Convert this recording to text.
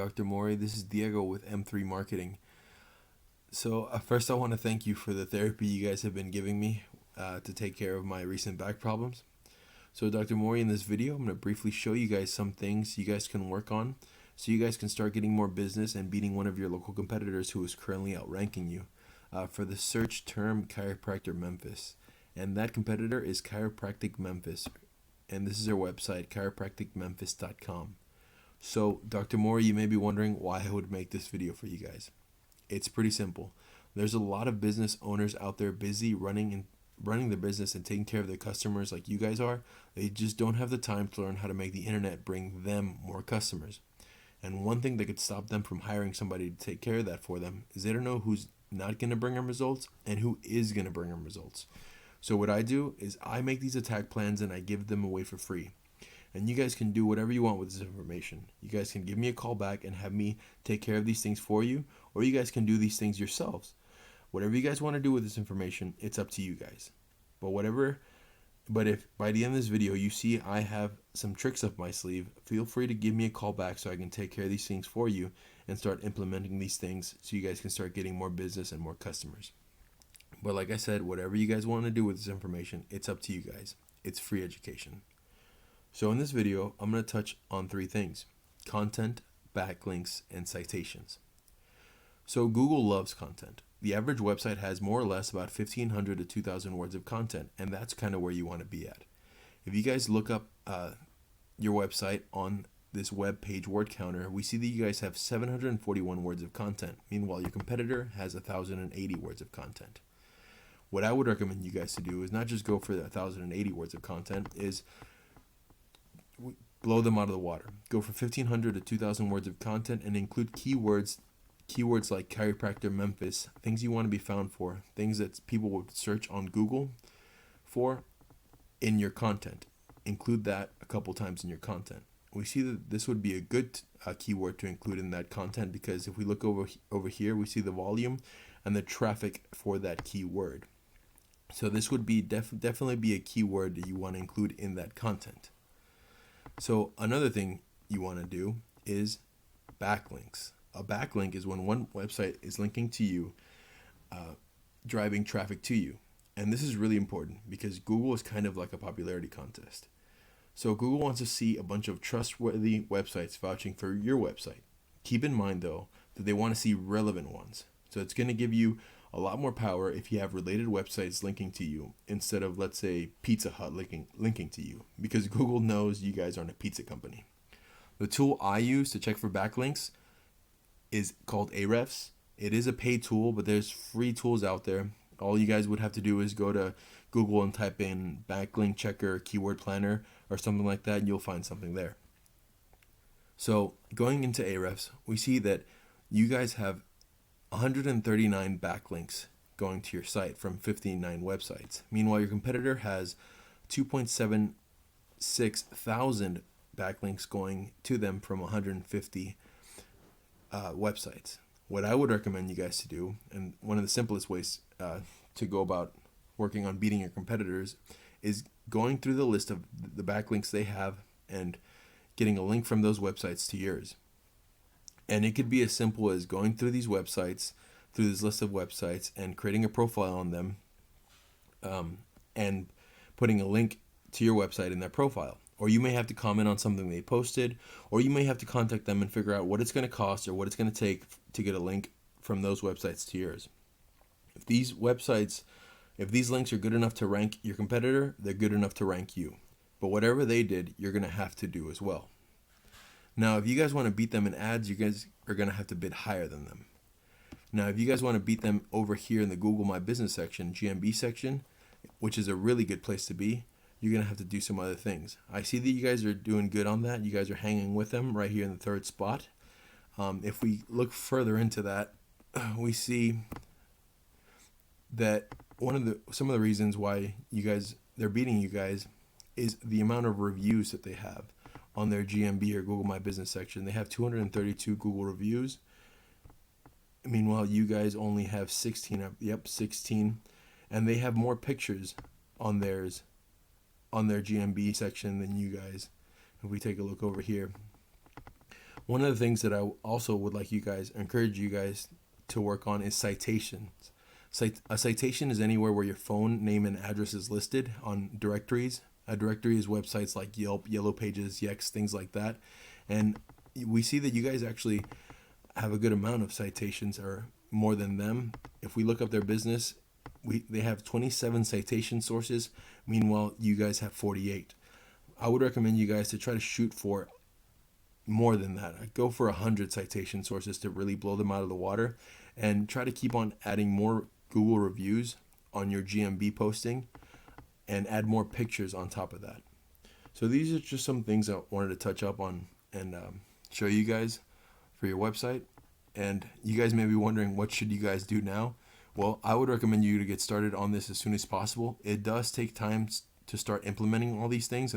Dr. Mori. This is Diego with M3 Marketing. So, first, I want to thank you for the therapy you guys have been giving me to take care of my recent back problems. So, Dr. Mori, in this video, I'm going to briefly show you guys some things you guys can work on so you guys can start getting more business and beating one of your local competitors who is currently outranking you for the search term Chiropractor Memphis. And that competitor is Chiropractic Memphis. And this is their website, chiropracticmemphis.com. So, Dr. Mori, you may be wondering why I would make this video for you guys. It's pretty simple. There's a lot of business owners out there busy running their business and taking care of their customers like you guys are. They just don't have the time to learn how to make the internet bring them more customers. And one thing that could stop them from hiring somebody to take care of that for them is they don't know who's not going to bring them results and who is going to bring them results. So what I do is I make these attack plans and I give them away for free. And you guys can do whatever you want with this information. You guys can give me a call back and have me take care of these things for you, or you guys can do these things yourselves. Whatever you guys want to do with this information, it's up to you guys. But if by the end of this video you see I have some tricks up my sleeve, feel free to give me a call back so I can take care of these things for you and start implementing these things so you guys can start getting more business and more customers. But like I said, whatever you guys want to do with this information, it's up to you guys. It's free education. So in this video, I'm going to touch on three things: content, backlinks, and citations. So Google loves content. The average website has more or less about 1,500 to 2,000 words of content, and that's kind of where you want to be at. If you guys look up your website on this web page word counter, we see that you guys have 741 words of content. Meanwhile, your competitor has 1,080 words of content. What I would recommend you guys to do is not just go for the 1,080 words of content, is blow them out of the water. Go for 1,500 to 2,000 words of content and include keywords like chiropractor Memphis, things you want to be found for, things that people would search on Google for in your content. Include that a couple times in your content. We see that this would be a good keyword to include in that content, because if we look over here, we see the volume and the traffic for that keyword. So this would be definitely be a keyword that you want to include in that content. So another thing you want to do is backlinks. A backlink is when one website is linking to you, driving traffic to you. And this is really important because Google is kind of like a popularity contest. So Google wants to see a bunch of trustworthy websites vouching for your website. Keep in mind, though, that they want to see relevant ones. So it's going to give you a lot more power if you have related websites linking to you instead of, let's say, Pizza Hut linking to you, because Google knows you guys aren't a pizza company. The tool I use to check for backlinks is called Ahrefs. It is a paid tool, but there's free tools out there. All you guys would have to do is go to Google and type in backlink checker, keyword planner, or something like that, and you'll find something there. So going into Ahrefs, we see that you guys have 139 backlinks going to your site from 59 websites. Meanwhile, your competitor has 2.76 thousand backlinks going to them from 150 websites. What I would recommend you guys to do, and one of the simplest ways to go about working on beating your competitors, is going through the list of the backlinks they have and getting a link from those websites to yours. And it could be as simple as going through these websites, through this list of websites, and creating a profile on them, and putting a link to your website in their profile. Or you may have to comment on something they posted, or you may have to contact them and figure out what it's going to cost or what it's going to take to get a link from those websites to yours. If these links are good enough to rank your competitor, they're good enough to rank you. But whatever they did, you're going to have to do as well. Now, if you guys want to beat them in ads, you guys are going to have to bid higher than them. Now, if you guys want to beat them over here in the Google My Business section, GMB section, which is a really good place to be, you're going to have to do some other things. I see that you guys are doing good on that. You guys are hanging with them right here in the third spot. If we look further into that, we see that some of the reasons why they're beating you guys is the amount of reviews that they have on their GMB or Google My Business section. They have 232 Google reviews. Meanwhile, you guys only have 16. 16. And they have more pictures on their GMB section than you guys. If we take a look over here, One of the things that I also would encourage you guys to work on is citations. A citation is anywhere where your phone name and address is listed on directories. A directory is websites like Yelp, Yellow Pages, Yext, things like that. And we see that you guys actually have a good amount of citations, or more than them. If we look up their business, they have 27 citation sources. Meanwhile, you guys have 48. I would recommend you guys to try to shoot for more than that. I go for 100 citation sources to really blow them out of the water, and try to keep on adding more Google reviews on your GMB posting, and add more pictures on top of that. So these are just some things I wanted to touch up on and show you guys for your website. And you guys may be wondering, what should you guys do now? Well, I would recommend you to get started on this as soon as possible. It does take time to start implementing all these things,